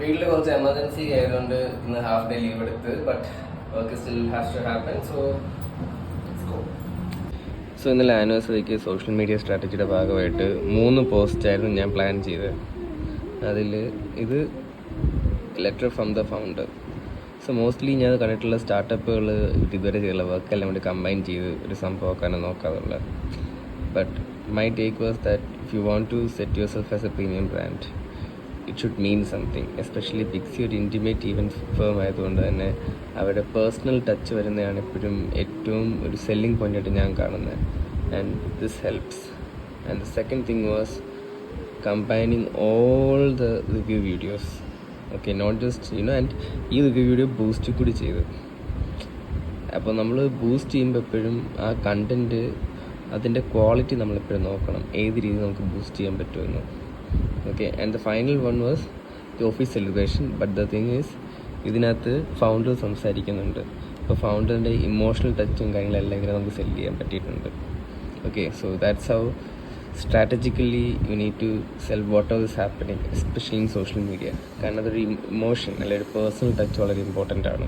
വീട്ടിൽ കുറച്ച് എമർജൻസി ആയതുകൊണ്ട് ഇന്ന് ഹാഫ് ഡേ ലീവ് എടുത്ത്, but work still has to happen. So ഇന്നലെ ആനിവേഴ്സറിക്ക് സോഷ്യൽ മീഡിയ സ്ട്രാറ്റജിയുടെ ഭാഗമായിട്ട് 3 പോസ്റ്റായിരുന്നു ഞാൻ പ്ലാൻ ചെയ്തത്. അതിൽ ഇത് letter from the founder. So mostly ഞാൻ കണ്ടിട്ടുള്ള സ്റ്റാർട്ടപ്പുകൾ ഇതുവരെ ചെയ്തുള്ള വർക്കെല്ലാം കൂടി കമ്പൈൻ ചെയ്ത് ഒരു സംഭവമൊക്കെയാണ് നോക്കാറുള്ളത്. But my take was that if you want to set yourself as a premium brand, it should mean something. Especially Pixie ഒരു ഇൻറ്റിമേറ്റ് ഈവൻറ്റ് ഫേം ആയതുകൊണ്ട് തന്നെ അവരുടെ പേഴ്സണൽ ടച്ച് വരുന്നതാണ് എപ്പോഴും ഏറ്റവും ഒരു സെല്ലിംഗ് പോയിൻ്റായിട്ട് ഞാൻ കാണുന്നത്. And this helps. And the second thing was combining all the review videos. Okay, not just and ഈ റിവ്യൂ വീഡിയോ ബൂസ്റ്റ് കൂടി ചെയ്തു. അപ്പോൾ നമ്മൾ ബൂസ്റ്റ് ചെയ്യുമ്പോൾ എപ്പോഴും ആ കണ്ടൻറ്റ് അതിൻ്റെ ക്വാളിറ്റി നമ്മളെപ്പോഴും നോക്കണം, ഏത് രീതിയിൽ നമുക്ക് ബൂസ്റ്റ് ചെയ്യാൻ പറ്റുമെന്ന്. Okay, and the final one was the office celebration. But the thing is ഇതിനകത്ത് ഫൗണ്ടർ സംസാരിക്കുന്നുണ്ട്. അപ്പോൾ ഫൗണ്ടറിൻ്റെ ഇമോഷണൽ ടച്ചും കാര്യങ്ങളെല്ലാം ഇങ്ങനെ നമുക്ക് സെല് ചെയ്യാൻ പറ്റിയിട്ടുണ്ട്. Okay, so that's how strategically you need to sell whatever is happening, especially in social media. കാരണം അതൊരു ഇമോഷൻ അല്ലെങ്കിൽ ഒരു പേഴ്സണൽ ടച്ച് വളരെ ഇമ്പോർട്ടൻ്റ് ആണ്.